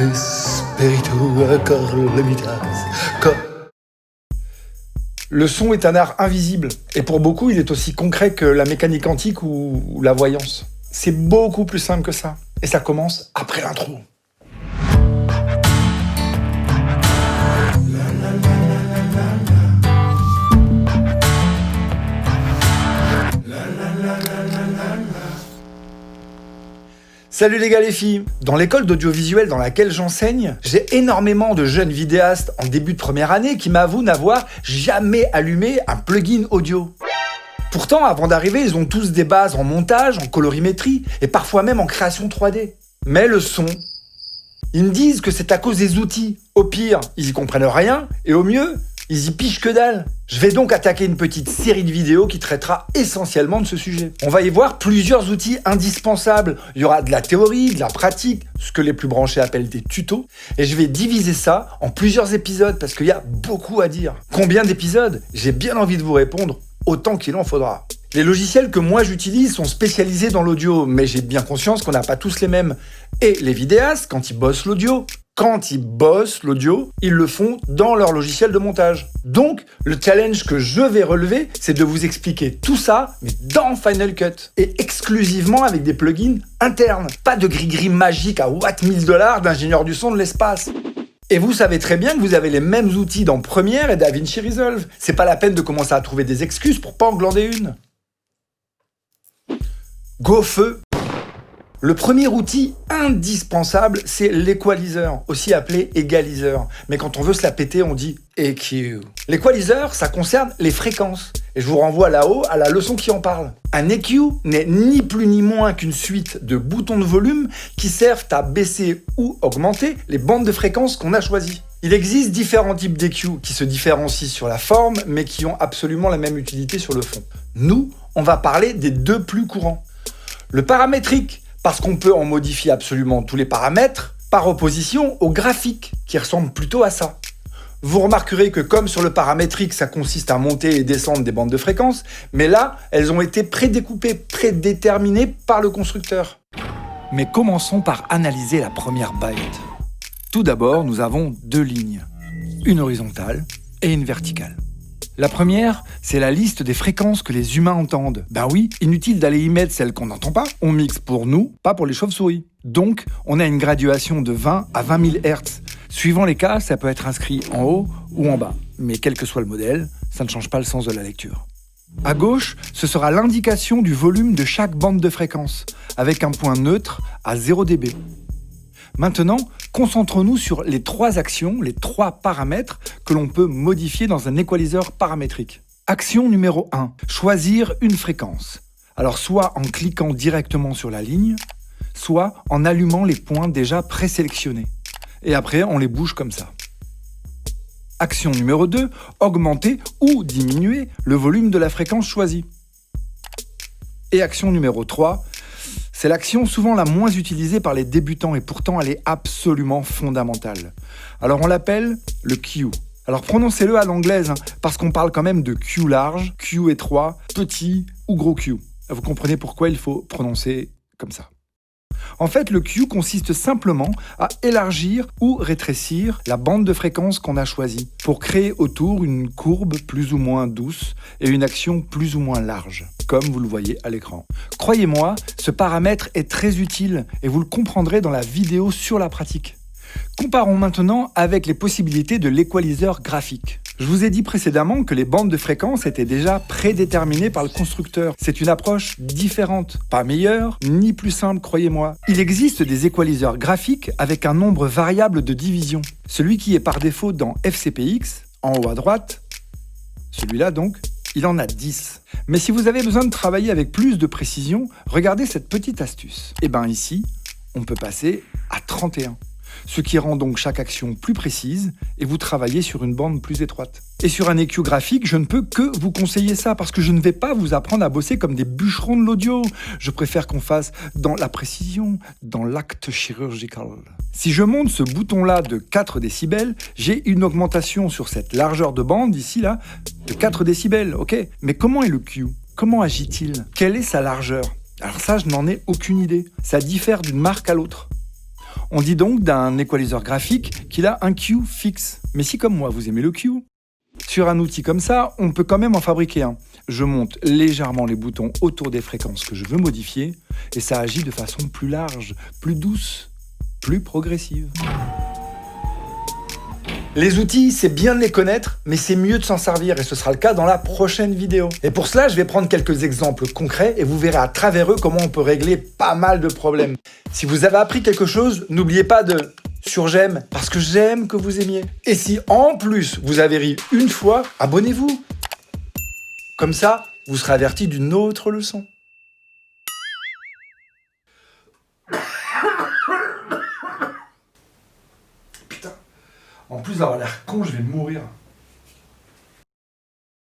Espiritu Carlemitas. Le son est un art invisible, et pour beaucoup, il est aussi concret que la mécanique quantique ou la voyance. C'est beaucoup plus simple que ça, et ça commence après l'intro. Salut les gars les filles. Dans l'école d'audiovisuel dans laquelle j'enseigne, j'ai énormément de jeunes vidéastes en début de première année qui m'avouent n'avoir jamais allumé un plugin audio. Pourtant, avant d'arriver, ils ont tous des bases en montage, en colorimétrie et parfois même en création 3D. Mais le son, ils me disent que c'est à cause des outils. Au pire, ils y comprennent rien et au mieux, ils y pichent que dalle. Je vais donc attaquer une petite série de vidéos qui traitera essentiellement de ce sujet. On va y voir plusieurs outils indispensables. Il y aura de la théorie, de la pratique, ce que les plus branchés appellent des tutos. Et je vais diviser ça en plusieurs épisodes parce qu'il y a beaucoup à dire. Combien d'épisodes ? J'ai bien envie de vous répondre, autant qu'il en faudra. Les logiciels que moi j'utilise sont spécialisés dans l'audio, mais j'ai bien conscience qu'on n'a pas tous les mêmes. Et les vidéastes, quand ils bossent l'audio, ils le font dans leur logiciel de montage. Donc, le challenge que je vais relever, c'est de vous expliquer tout ça, mais dans Final Cut. Et exclusivement avec des plugins internes. Pas de gris-gris magique à Watt 1000 $ d'ingénieur du son de l'espace. Et vous savez très bien que vous avez les mêmes outils dans Premiere et DaVinci Resolve. C'est pas la peine de commencer à trouver des excuses pour pas en glander une. Go feu! Le premier outil indispensable, c'est l'équaliseur, aussi appelé égaliseur. Mais quand on veut se la péter, on dit EQ. L'équaliseur, ça concerne les fréquences. Et je vous renvoie là-haut à la leçon qui en parle. Un EQ n'est ni plus ni moins qu'une suite de boutons de volume qui servent à baisser ou augmenter les bandes de fréquences qu'on a choisies. Il existe différents types d'EQ qui se différencient sur la forme, mais qui ont absolument la même utilité sur le fond. Nous, on va parler des deux plus courants. Le paramétrique, parce qu'on peut en modifier absolument tous les paramètres, par opposition au graphique, qui ressemble plutôt à ça. Vous remarquerez que comme sur le paramétrique, ça consiste à monter et descendre des bandes de fréquences, mais là, elles ont été prédécoupées, prédéterminées par le constructeur. Mais commençons par analyser la première byte. Tout d'abord, nous avons deux lignes, une horizontale et une verticale. La première, c'est la liste des fréquences que les humains entendent. Ben oui, inutile d'aller y mettre celles qu'on n'entend pas. On mixe pour nous, pas pour les chauves-souris. Donc, on a une graduation de 20 à 20 000 Hz. Suivant les cas, ça peut être inscrit en haut ou en bas. Mais quel que soit le modèle, ça ne change pas le sens de la lecture. À gauche, ce sera l'indication du volume de chaque bande de fréquence, avec un point neutre à 0 dB. Maintenant, concentrons-nous sur les trois actions, les trois paramètres que l'on peut modifier dans un équaliseur paramétrique. Action numéro 1, choisir une fréquence. Alors soit en cliquant directement sur la ligne, soit en allumant les points déjà présélectionnés. Et après, on les bouge comme ça. Action numéro 2, augmenter ou diminuer le volume de la fréquence choisie. Et action numéro 3, c'est l'action souvent la moins utilisée par les débutants et pourtant elle est absolument fondamentale. Alors on l'appelle le Q. Alors prononcez-le à l'anglaise, parce qu'on parle quand même de Q large, Q étroit, petit ou gros Q. Vous comprenez pourquoi il faut prononcer comme ça. En fait, le Q consiste simplement à élargir ou rétrécir la bande de fréquence qu'on a choisie pour créer autour une courbe plus ou moins douce et une action plus ou moins large, comme vous le voyez à l'écran. Croyez-moi, ce paramètre est très utile et vous le comprendrez dans la vidéo sur la pratique. Comparons maintenant avec les possibilités de l'équaliseur graphique. Je vous ai dit précédemment que les bandes de fréquences étaient déjà prédéterminées par le constructeur. C'est une approche différente, pas meilleure, ni plus simple, croyez-moi. Il existe des équaliseurs graphiques avec un nombre variable de division. Celui qui est par défaut dans FCPX, en haut à droite, celui-là donc, il en a 10. Mais si vous avez besoin de travailler avec plus de précision, regardez cette petite astuce. Et bien ici, on peut passer à 31. Ce qui rend donc chaque action plus précise et vous travaillez sur une bande plus étroite. Et sur un EQ graphique, je ne peux que vous conseiller ça parce que je ne vais pas vous apprendre à bosser comme des bûcherons de l'audio. Je préfère qu'on fasse dans la précision, dans l'acte chirurgical. Si je monte ce bouton-là de 4 décibels, j'ai une augmentation sur cette largeur de bande ici là de 4 décibels, ok ? Mais comment est le Q ? Comment agit-il ? Quelle est sa largeur ? Alors ça, je n'en ai aucune idée. Ça diffère d'une marque à l'autre. On dit donc d'un équaliseur graphique qu'il a un Q fixe. Mais si comme moi vous aimez le Q, sur un outil comme ça, on peut quand même en fabriquer un. Je monte légèrement les boutons autour des fréquences que je veux modifier et ça agit de façon plus large, plus douce, plus progressive. Les outils, c'est bien de les connaître, mais c'est mieux de s'en servir et ce sera le cas dans la prochaine vidéo. Et pour cela, je vais prendre quelques exemples concrets et vous verrez à travers eux comment on peut régler pas mal de problèmes. Si vous avez appris quelque chose, n'oubliez pas de j'aime parce que j'aime que vous aimiez. Et si en plus vous avez ri une fois, abonnez-vous. Comme ça, vous serez averti d'une autre leçon. Putain, en plus d'avoir l'air con, je vais mourir.